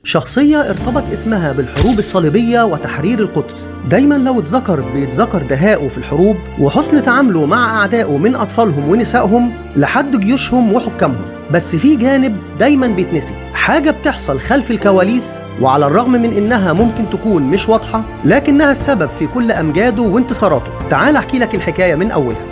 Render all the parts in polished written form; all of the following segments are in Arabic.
شخصية ارتبط اسمها بالحروب الصليبية وتحرير القدس. دايما لو اتذكر بيتذكر دهائه في الحروب وحسن تعامله مع أعدائه من أطفالهم ونسائهم لحد جيوشهم وحكامهم. بس في جانب دايما بيتنسي، حاجة بتحصل خلف الكواليس، وعلى الرغم من إنها ممكن تكون مش واضحة لكنها السبب في كل أمجاده وانتصاراته. تعال أحكي لك الحكاية من أولها.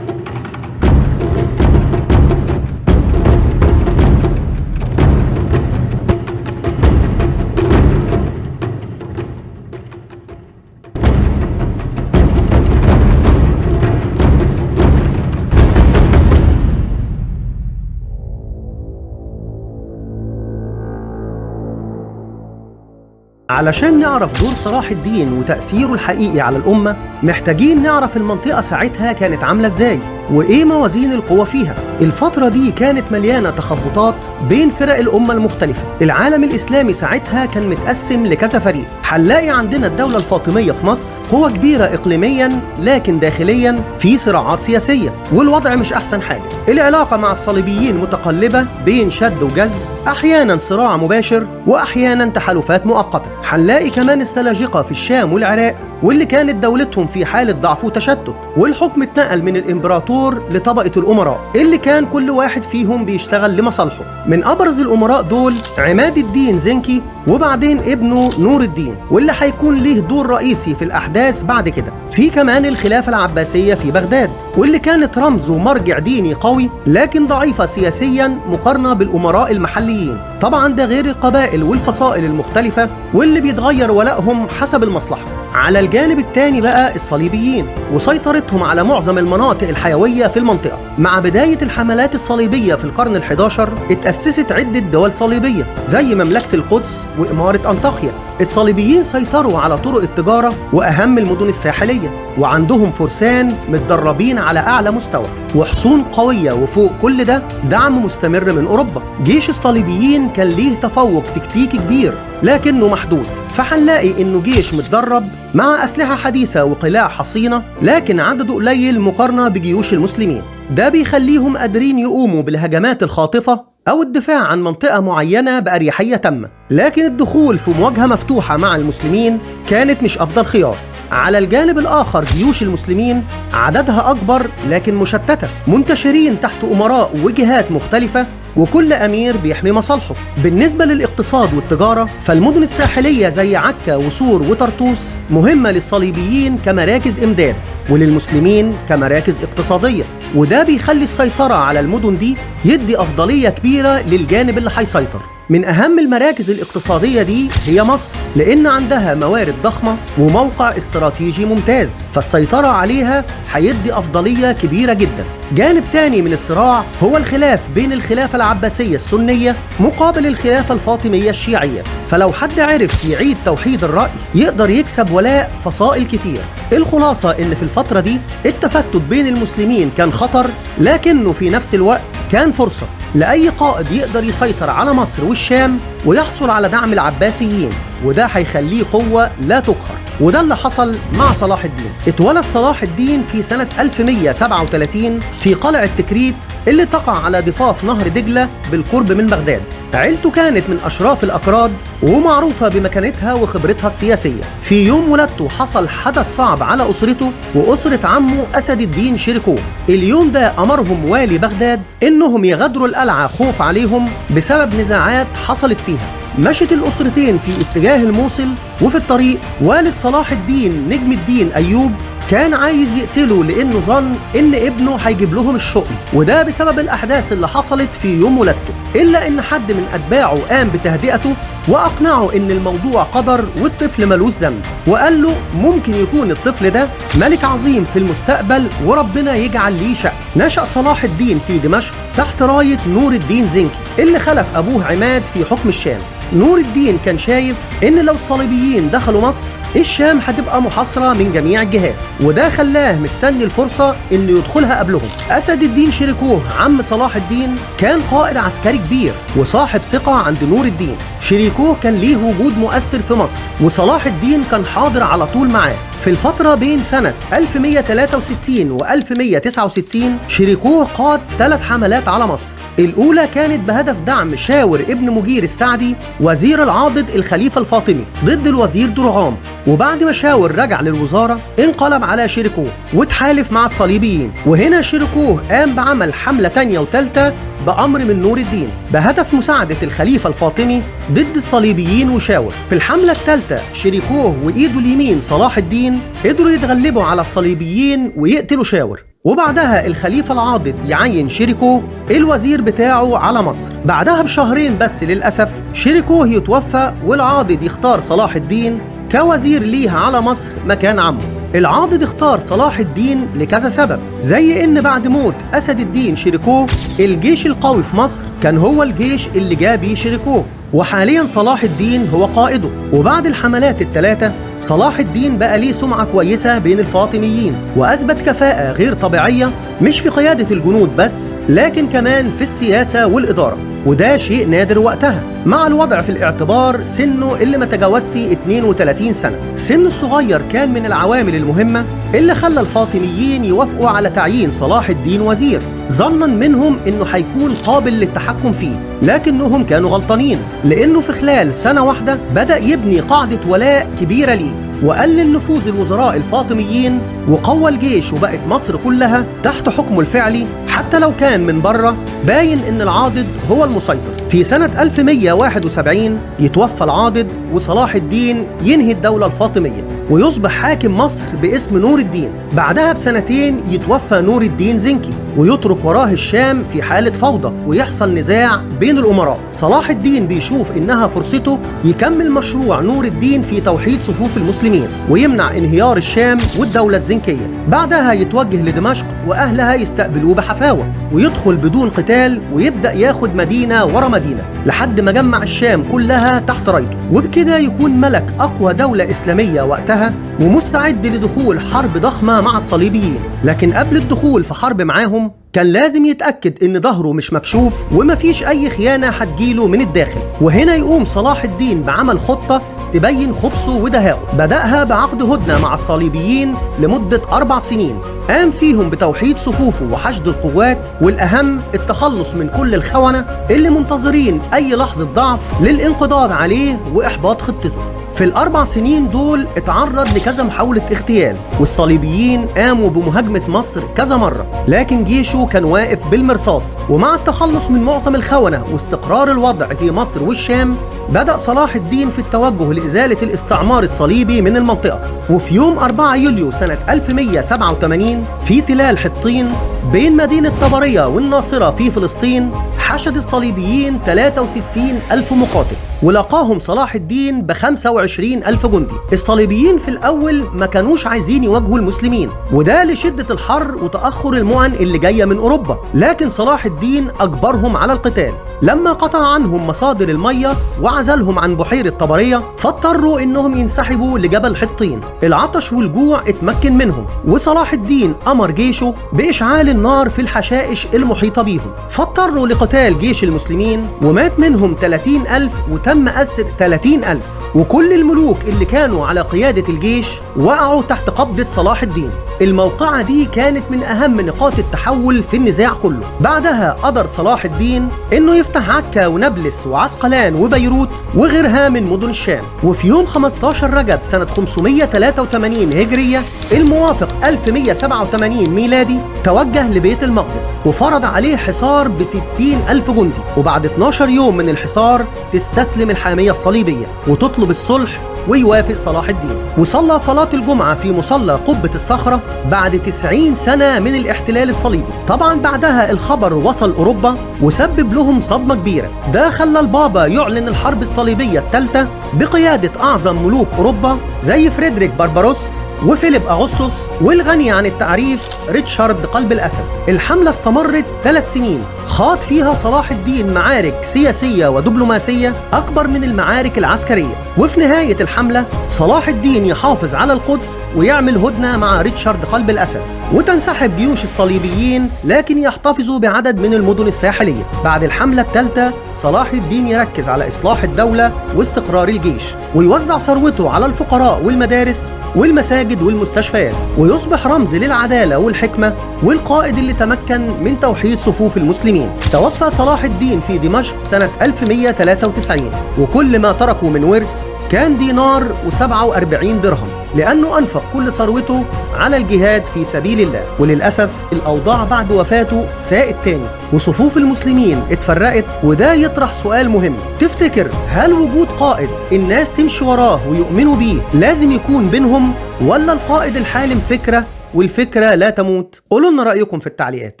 علشان نعرف دور صلاح الدين وتأثيره الحقيقي على الأمة محتاجين نعرف المنطقة ساعتها كانت عاملة إزاي وإيه موازين القوى فيها. الفترة دي كانت مليانة تخبطات بين فرق الأمة المختلفة. العالم الإسلامي ساعتها كان متقسم لكذا فريق. هنلاقي عندنا الدولة الفاطمية في مصر قوة كبيرة إقليميا، لكن داخليا في صراعات سياسية والوضع مش أحسن حاجة. العلاقة مع الصليبيين متقلبة بين شد وجذب، أحيانا صراع مباشر وأحيانا تحالفات مؤقتة. هنلاقي كمان السلاجقة في الشام والعراق واللي كانت دولتهم في حالة ضعف وتشتت، والحكم اتنقل من الإمبراطور لطبقة الأمراء اللي كان كل واحد فيهم بيشتغل لمصالحه. من أبرز الأمراء دول عماد الدين زنكي وبعدين ابنه نور الدين، واللي هيكون ليه دور رئيسي في الأحداث بعد كده. في كمان الخلافة العباسية في بغداد واللي كانت رمز ومرجع ديني قوي لكن ضعيفة سياسيا مقارنة بالأمراء المحليين. طبعا ده غير القبائل والفصائل المختلفة واللي بيتغير ولائهم حسب المصلحة. على الجانب الثاني بقى الصليبيين وسيطرتهم على معظم المناطق الحيوية في المنطقة. مع بداية الحملات الصليبية في القرن ال11 اتأسست عدة دول صليبية زي مملكة القدس وإمارة أنطاكيا. الصليبيين سيطروا على طرق التجارة وأهم المدن الساحلية، وعندهم فرسان متدربين على أعلى مستوى وحصون قوية، وفوق كل ده دعم مستمر من أوروبا. جيش الصليبيين كان ليه تفوق تكتيكي كبير لكنه محدود، فهنلاقي إنه جيش متدرب مع أسلحة حديثة وقلاع حصينة لكن عدده قليل مقارنة بجيوش المسلمين. ده بيخليهم قادرين يقوموا بالهجمات الخاطفة أو الدفاع عن منطقة معينة بأريحية تامة، لكن الدخول في مواجهة مفتوحة مع المسلمين كانت مش أفضل خيار. على الجانب الآخر جيوش المسلمين عددها أكبر لكن مشتتة، منتشرين تحت أمراء وجهات مختلفة وكل أمير بيحمي مصالحه. بالنسبة للاقتصاد والتجارة فالمدن الساحلية زي عكا وصور وطرطوس مهمة للصليبيين كمراكز إمداد وللمسلمين كمراكز اقتصادية، وده بيخلي السيطرة على المدن دي يدي أفضلية كبيرة للجانب اللي هيسيطر. من أهم المراكز الاقتصادية دي هي مصر، لأن عندها موارد ضخمة وموقع استراتيجي ممتاز، فالسيطرة عليها هيدي أفضلية كبيرة جدا. جانب تاني من الصراع هو الخلاف بين الخلافة العباسية السنية مقابل الخلافة الفاطمية الشيعية، فلو حد عرف يعيد توحيد الرأي يقدر يكسب ولاء فصائل كتير. الخلاصة إن في الفترة دي التفتت بين المسلمين كان خطر، لكنه في نفس الوقت كان فرصة لأي قائد يقدر يسيطر على مصر والشام ويحصل على دعم العباسيين، وده هيخليه قوة لا تقهر. وده اللي حصل مع صلاح الدين. اتولد صلاح الدين في سنة 1137 في قلعة تكريت اللي تقع على ضفاف نهر دجلة بالقرب من بغداد. عيلته كانت من أشراف الأكراد ومعروفة بمكانتها وخبرتها السياسية. في يوم ولادته حصل حدث صعب على أسرته وأسرة عمه أسد الدين شيركوه. اليوم ده أمرهم والي بغداد إنهم يغادروا القلعة خوف عليهم بسبب نزاعات حصلت فيها. مشت الأسرتين في اتجاه الموصل، وفي الطريق والد صلاح الدين نجم الدين أيوب كان عايز يقتله لأنه ظن إن ابنه هيجيب لهم الشؤم، وده بسبب الأحداث اللي حصلت في يوم ولادته. إلا إن حد من أتباعه قام بتهدئته وأقنعه إن الموضوع قدر والطفل ملوش ذنب، وقال له ممكن يكون الطفل ده ملك عظيم في المستقبل وربنا يجعل ليه شأن. نشأ صلاح الدين في دمشق تحت راية نور الدين زنكي اللي خلف أبوه عماد في حكم الشام. نور الدين كان شايف إن لو الصليبيين دخلوا مصر الشام هتبقى محاصرة من جميع الجهات، وده خلاه مستني الفرصة إنه يدخلها قبلهم. أسد الدين شيركوه عم صلاح الدين كان قائد عسكري كبير وصاحب ثقة عند نور الدين. شريكوه كان ليه وجود مؤثر في مصر، وصلاح الدين كان حاضر على طول معاه. في الفترة بين سنة 1163 و 1169 شريكوه قاد 3 حملات على مصر. الأولى كانت بهدف دعم شاور ابن مجير السعدي وزير العاضد الخليفة الفاطمي ضد الوزير درغام، وبعد ما شاور رجع للوزارة انقلب على شريكوه وتحالف مع الصليبيين، وهنا شريكوه قام بعمل حملة تانية وتالتة بأمر من نور الدين بهدف مساعدة الخليفة الفاطمي ضد الصليبيين وشاور. في الحملة الثالثة شريكوه وإيده اليمين صلاح الدين قدروا يتغلبوا على الصليبيين ويقتلوا شاور، وبعدها الخليفة العاضد يعين شريكوه الوزير بتاعه على مصر. بعدها بشهرين بس للأسف شريكوه يتوفى والعاضد يختار صلاح الدين كوزير ليها على مصر مكان عمه. العاضد اختار صلاح الدين لكذا سبب، زي ان بعد موت اسد الدين شريكوه الجيش القوي في مصر كان هو الجيش اللي جاب بيه شريكوه، وحاليا صلاح الدين هو قائده. وبعد الحملات الثلاثة صلاح الدين بقى ليه سمعة كويسة بين الفاطميين، وأثبت كفاءة غير طبيعية مش في قيادة الجنود بس لكن كمان في السياسة والإدارة، وده شيء نادر وقتها مع الوضع في الاعتبار سنه اللي ما تجاوزش 32 سنة. سنه الصغير كان من العوامل المهمة اللي خلى الفاطميين يوافقوا على تعيين صلاح الدين وزير، ظنا منهم انه هيكون قابل للتحكم فيه، لكنهم كانوا غلطانين، لانه في خلال سنة واحدة بدأ يبني قاعدة ولاء كبيرة ليه وقلل نفوذ الوزراء الفاطميين وقوى الجيش، وبقت مصر كلها تحت حكمه الفعلي حتى لو كان من بره باين ان العاضد هو المسيطر. في سنة 1171 يتوفى العاضد وصلاح الدين ينهي الدولة الفاطمية ويصبح حاكم مصر باسم نور الدين. بعدها بسنتين يتوفى نور الدين زنكي ويترك وراه الشام في حالة فوضى ويحصل نزاع بين الأمراء. صلاح الدين بيشوف إنها فرصته يكمل مشروع نور الدين في توحيد صفوف المسلمين ويمنع انهيار الشام والدولة الزنكية. بعدها يتوجه لدمشق وأهلها يستقبلوه بحفاوة ويدخل بدون قتال ويبدأ ياخد مدينة ورا مدينة لحد ما جمع الشام كلها تحت رايته، وبكده يكون ملك أقوى دولة إسلامية وقتها ومستعد لدخول حرب ضخمة مع الصليبيين. لكن قبل الدخول في حرب معاهم كان لازم يتأكد إن ظهره مش مكشوف ومفيش أي خيانة هتجيله من الداخل، وهنا يقوم صلاح الدين بعمل خطة تبين خبثه ودهائه. بدأها بعقد هدنة مع الصليبيين لمدة 4 سنين قام فيهم بتوحيد صفوفه وحشد القوات، والأهم التخلص من كل الخونة اللي منتظرين أي لحظة ضعف للانقضاض عليه وإحباط خطته. في ال4 سنين دول اتعرض لكذا محاولة اغتيال، والصليبيين قاموا بمهاجمة مصر كذا مرة، لكن جيشه كان واقف بالمرصاد. ومع التخلص من معظم الخونة واستقرار الوضع في مصر والشام بدأ صلاح الدين في التوجه لإزالة الاستعمار الصليبي من المنطقة. وفي يوم 4 يوليو سنة 1187 في تلال حطين بين مدينة طبرية والناصرة في فلسطين حشد الصليبيين 63 ألف مقاتل ولقاهم صلاح الدين ب25 ألف جندي. الصليبيين في الأول ما كانوش عايزين يواجهوا المسلمين، وده لشدة الحر وتأخر المؤن اللي جاية من أوروبا، لكن صلاح الدين أجبرهم على القتال لما قطع عنهم مصادر المية وعزلهم عن بحيرة طبرية، فاضطروا إنهم ينسحبوا لجبل حطين. العطش والجوع اتمكن منهم، وصلاح الدين أمر جيشه بإشعال النار في الحشائش المحيطة بيهم، فاضطروا لقتال جيش المسلمين ومات منهم 30 ألف وتم أسر 30 ألف، وكل الملوك اللي كانوا على قيادة الجيش وقعوا تحت قبضة صلاح الدين. الموقعة دي كانت من أهم نقاط التحول في النزاع كله. بعدها قدر صلاح الدين إنه يفتح عكا ونابلس وعسقلان وبيروت وغيرها من مدن الشام. وفي يوم 15 رجب سنة 583 هجرية الموافق 1187 ميلادي توجه لبيت المقدس وفرض عليه حصار ب60 ألف جندي، وبعد 12 يوم من الحصار تستسلم الحامية الصليبية وتطلب الصلح ويوافق صلاح الدين. وصلى صلاة الجمعة في مصلى قبة الصخرة بعد 90 سنة من الاحتلال الصليبي. طبعا بعدها الخبر وصل أوروبا وسبب لهم صدمة كبيرة، ده خلى البابا يعلن الحرب الصليبية الثالثة بقيادة أعظم ملوك أوروبا زي فريدريك بارباروس وفيليب أغسطس والغني عن التعريف ريتشارد قلب الأسد. الحملة استمرت 3 سنين خاض فيها صلاح الدين معارك سياسية ودبلوماسية أكبر من المعارك العسكرية، وفي نهاية الحملة صلاح الدين يحافظ على القدس ويعمل هدنة مع ريتشارد قلب الأسد، وتنسحب جيوش الصليبيين لكن يحتفظوا بعدد من المدن الساحلية. بعد الحملة الثالثة صلاح الدين يركز على إصلاح الدولة واستقرار الجيش، ويوزع ثروته على الفقراء والمدارس والمساجد والمستشفيات، ويصبح رمز للعدالة والحكمة والقائد اللي تمكن من توحيد صفوف المسلمين. توفى صلاح الدين في دمشق سنة 1193، وكل ما تركوا من ورث كان دينار و47 درهم، لأنه أنفق كل ثروته على الجهاد في سبيل الله. وللأسف الأوضاع بعد وفاته ساءت تاني، وصفوف المسلمين اتفرقت، وده يطرح سؤال مهم. تفتكر هل وجود قائد الناس تمشي وراه ويؤمنوا بيه لازم يكون بينهم، ولا القائد الحالم فكرة والفكرة لا تموت؟ قولوا لنا رأيكم في التعليقات.